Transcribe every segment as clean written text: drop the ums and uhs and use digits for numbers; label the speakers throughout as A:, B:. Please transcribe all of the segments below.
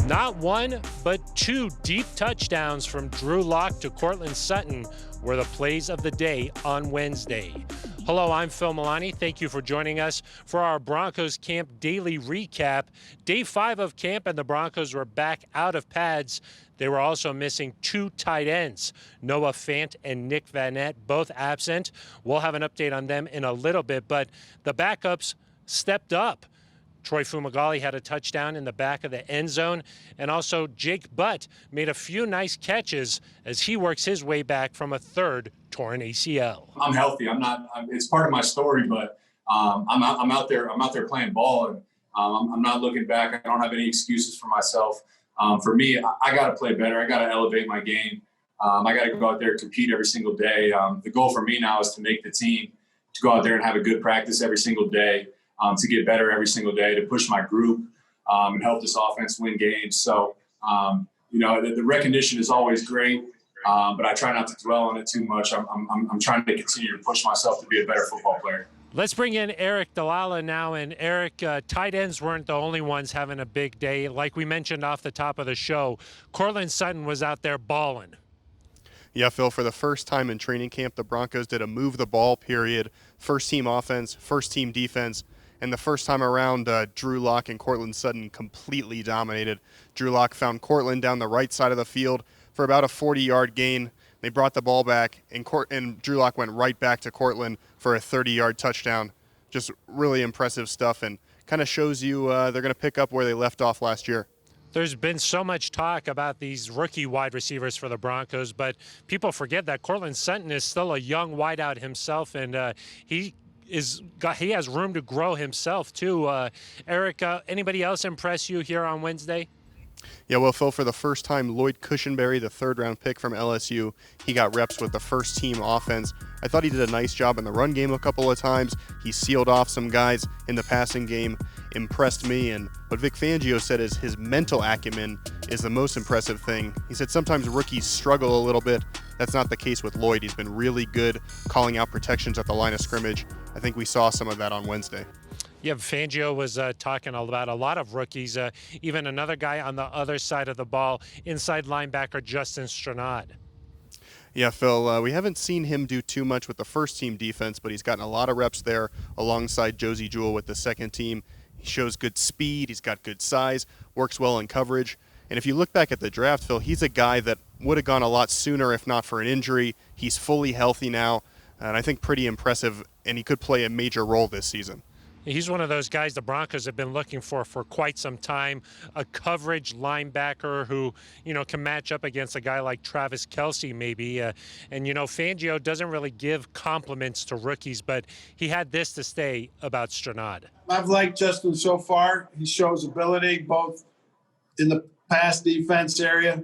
A: Not one, but two deep touchdowns from Drew Lock to Courtland Sutton were the plays of the day on Wednesday. Hello, I'm Phil Milani. Thank you for joining us for our Broncos camp daily recap. Day 5 of camp, and the Broncos were back out of pads. They were also missing two tight ends, Noah Fant and Nick Vanette, both absent. We'll have an update on them in a little bit, but the backups stepped up. Troy Fumagalli had a touchdown in the back of the end zone, and also Jake Butt made a few nice catches as he works his way back from a third torn ACL.
B: I'm healthy. It's part of my story, but I'm out there playing ball, and I'm not looking back. I don't have any excuses for myself. For me, I got to play better. I got to elevate my game. I got to go out there and compete every single day. The goal for me now is to make the team, to go out there and have a good practice every single day. To get better every single day, to push my group and help this offense win games. So, the recognition is always great, but I try not to dwell on it too much. I'm trying to continue to push myself to be a better football player.
A: Let's bring in Aric DiLalla now. And Aric, tight ends weren't the only ones having a big day. Like we mentioned off the top of the show, Courtland Sutton was out there balling.
C: Yeah, Phil, for the first time in training camp, the Broncos did a move the ball period. First team offense, first team defense. And the first time around, Drew Lock and Courtland Sutton completely dominated. Drew Lock found Courtland down the right side of the field for about a 40-yard gain. They brought the ball back, and Drew Lock went right back to Courtland for a 30-yard touchdown. Just really impressive stuff, and kind of shows you they're going to pick up where they left off last year.
A: There's been so much talk about these rookie wide receivers for the Broncos, but people forget that Courtland Sutton is still a young wideout himself, and he has room to grow himself too. Aric, anybody else impress you here on Wednesday?
C: Yeah, well, Phil, for the first time, Lloyd Cushenberry, the third-round pick from LSU, he got reps with the first-team offense. I thought he did a nice job in the run game a couple of times. He sealed off some guys in the passing game, impressed me. And what Vic Fangio said is his mental acumen is the most impressive thing. He said sometimes rookies struggle a little bit. That's not the case with Lloyd. He's been really good calling out protections at the line of scrimmage. I think we saw some of that on Wednesday.
A: Yeah, Fangio was talking about a lot of rookies, even another guy on the other side of the ball, inside linebacker Justin Stranad.
C: Yeah, Phil, we haven't seen him do too much with the first-team defense, but he's gotten a lot of reps there alongside Josie Jewell with the second team. He shows good speed, he's got good size, works well in coverage. And if you look back at the draft, Phil, he's a guy that would have gone a lot sooner if not for an injury. He's fully healthy now, and I think pretty impressive, and he could play a major role this season.
A: He's one of those guys the Broncos have been looking for quite some time, a coverage linebacker who, can match up against a guy like Travis Kelce maybe. And, Fangio doesn't really give compliments to rookies, but he had this to say about Stranad.
D: I've liked Justin so far. He shows ability both in the pass defense area.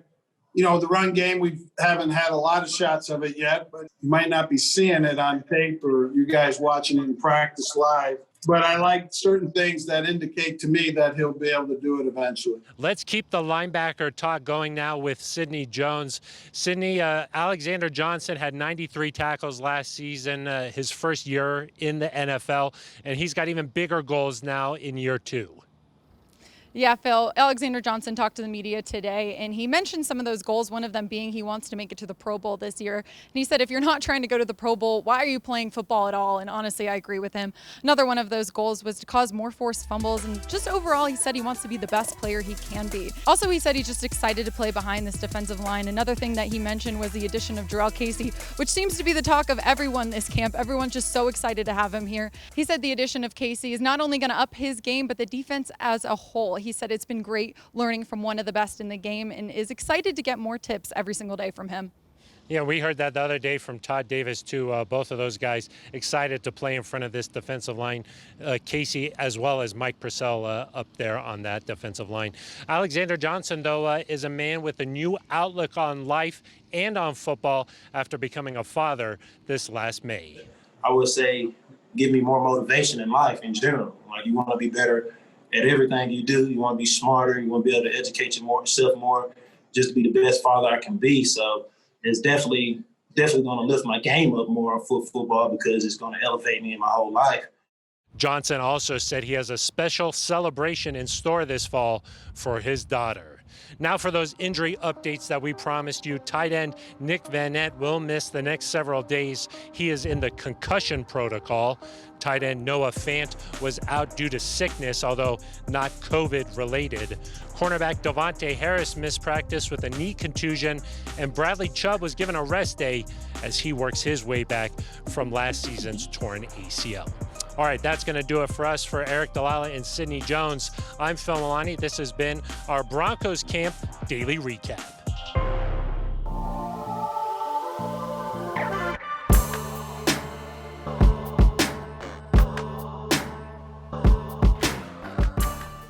D: The run game, we haven't had a lot of shots of it yet, but you might not be seeing it on tape or you guys watching it in practice live. But I like certain things that indicate to me that he'll be able to do it eventually.
A: Let's keep the linebacker talk going now with Sidney Jones. Sidney, Alexander Johnson had 93 tackles last season, his first year in the NFL, and he's got even bigger goals now in year 2.
E: Yeah, Phil, Alexander Johnson talked to the media today, and he mentioned some of those goals, one of them being he wants to make it to the Pro Bowl this year. And he said, if you're not trying to go to the Pro Bowl, why are you playing football at all? And honestly, I agree with him. Another one of those goals was to cause more forced fumbles, and just overall, he said he wants to be the best player he can be. Also, he said he's just excited to play behind this defensive line. Another thing that he mentioned was the addition of Jarrell Casey, which seems to be the talk of everyone this camp. Everyone's just so excited to have him here. He said the addition of Casey is not only going to up his game, but the defense as a whole. He said it's been great learning from one of the best in the game and is excited to get more tips every single day from him.
A: Yeah, we heard that the other day from Todd Davis, too. Both of those guys excited to play in front of this defensive line. Casey as well as Mike Purcell up there on that defensive line. Alexander Johnson, though, is a man with a new outlook on life and on football after becoming a father this last May.
F: I would say give me more motivation in life in general. Like, you want to be better at everything you do. You want to be smarter. You want to be able to educate yourself more, just to be the best father I can be. So it's definitely going to lift my game up more for football because it's going to elevate me in my whole life.
A: Johnson also said he has a special celebration in store this fall for his daughter. Now for those injury updates that we promised you. Tight end Nick Van Nett will miss the next several days. He is in the concussion protocol. Tight end Noah Fant was out due to sickness, although not COVID related. Cornerback Devontae Harris missed practice with a knee contusion, and Bradley Chubb was given a rest day as he works his way back from last season's torn ACL. All right, that's going to do it for us. For Aric, DiLalla, and Sidney Jones, I'm Phil Milani. This has been our Broncos Camp Daily Recap.